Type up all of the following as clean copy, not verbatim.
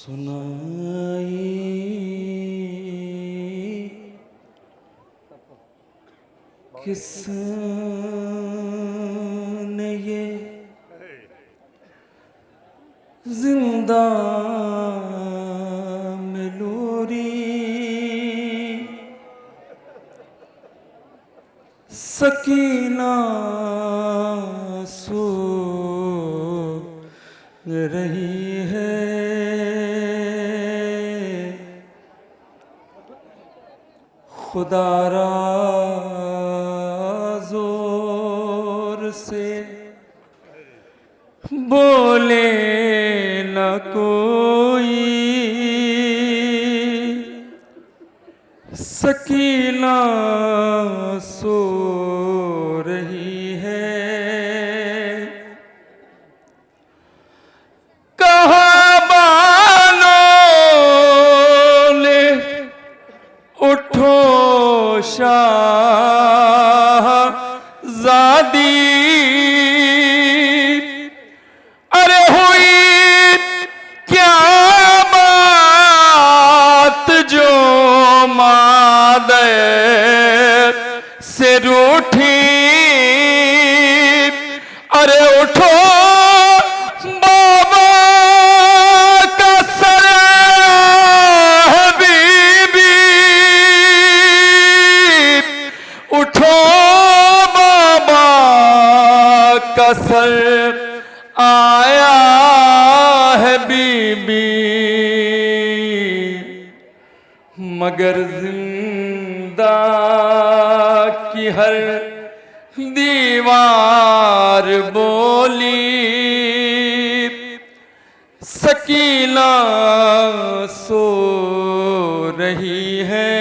सुनाई किसने ये जिंदा में लोरी सकीना सो रही है खुदारा जोर से बोले न कोई सकीना सो रही है कहाँ बानों ले उठो शाहज़ादी अरे हुई क्या बात जो मादे से रूठी अरे उठो बाबा का सर है बीबी उठो बाबा का सर आया है बीबी मगर जिंदा की हर दीवार बोली सकीना सो रही है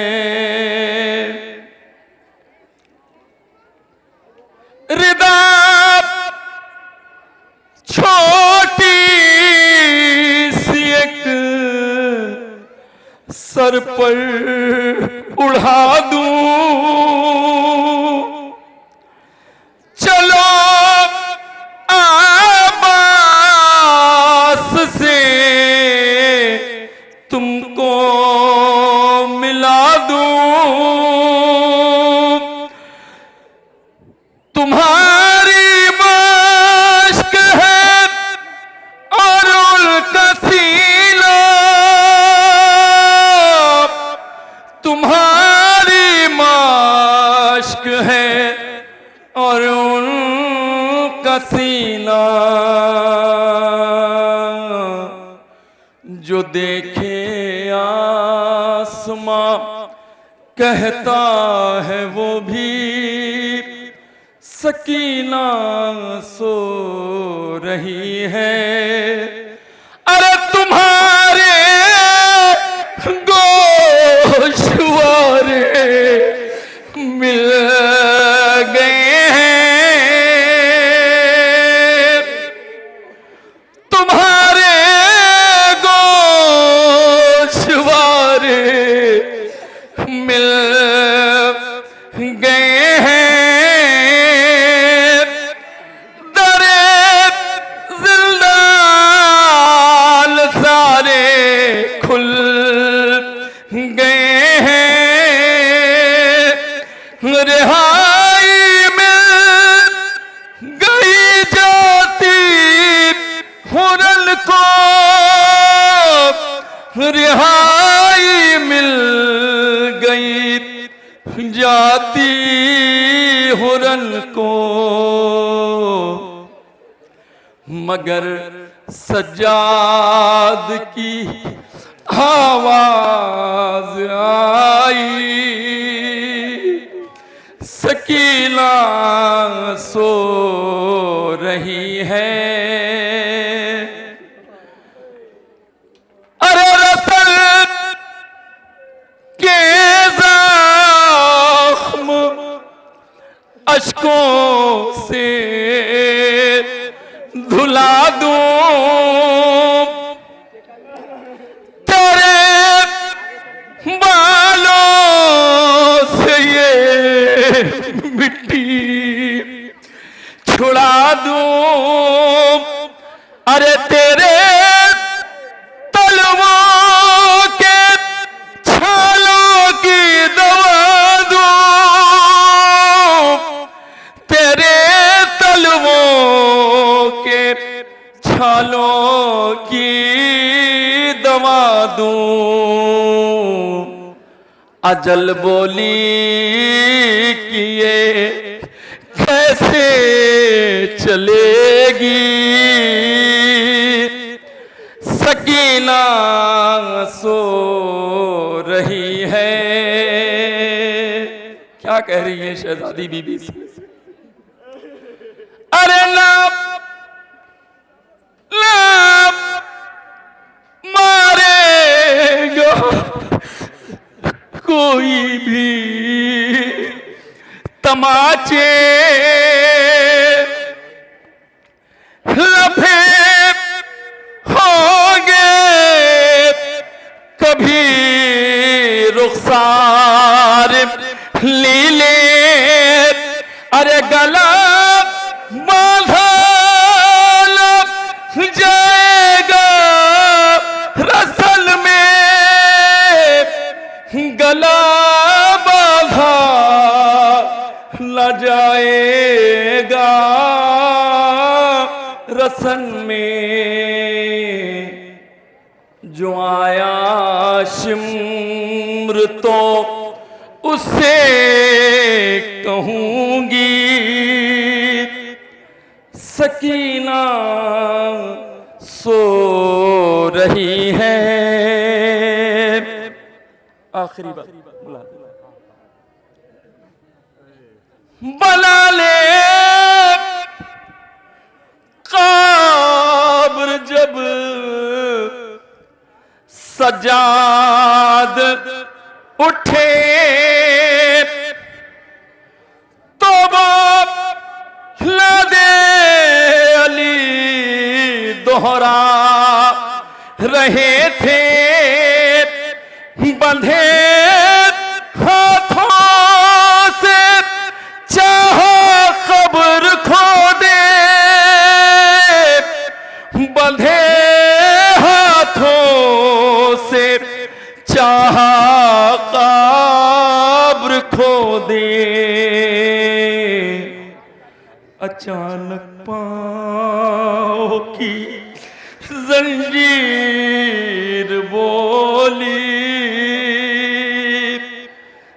रिदा छोटी सी एक सर पर उड़ा दूं चलो आबास से तुमको मिला दूं तुम्हारी मश्क है और उनका सीना तुम्हारी मश्क है और उनका सीना जो देखे आसमां कहता है वो भी सकीना सो रही है अरे तुम्हारे गोशवारे मिल गए हैं तुम्हारे गोशवारे मिल गए हैं रिहाई मिल गई जाती हुरन को रिहाई मिल गई जाती हुरन को मगर सज्जाद की आवाज आई सकीना सो रही है अरे रसल के ज़ख्म अश्कों से धुला दूं तेरे बालों से ये मिट्टी छुड़ा दूं अरे तेरे तलवार गवा दूं। अजल बोली कि ये कैसे चलेगी, सकीना सो रही है। क्या कह रही है शहजादी बीबी? अरे लाभ लाभ मारेगा कोई भी, तमाचे लफे होंगे, कभी रुखसार लीले। अरे गला बांधा जाएगा रसल में, गला बांधा ल जाएगा रसन में। जो आया शिम्र तो उससे कहूंगी, सकीना सो रही है। आखिरी बात बना ले कब्र जब सजाद उठे, तो बाप ला दे अली दोहरा रहे थे, बंधे हाथों से चाहो कब्र खो दे, बंधे हाथों से चाहा कब्र खो दे। अचानक पाँव की जंजीर बोली,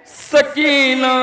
सकीना